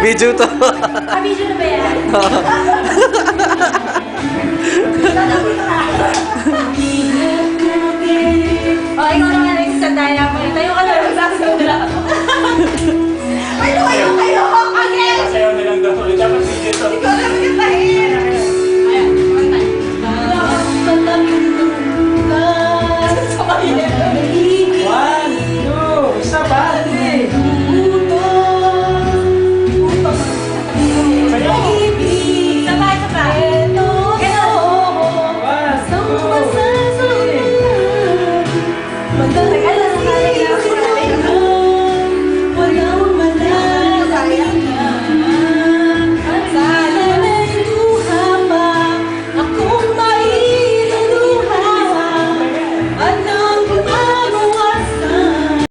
Video to. Video na ba yan? Oh, ikaw naman yung sandaya mo. Tayo ka na lang. Sasayaw na lang ako. Ay, lumayo kayo! Okay! Sasayaw na lang daw. Dapat video to.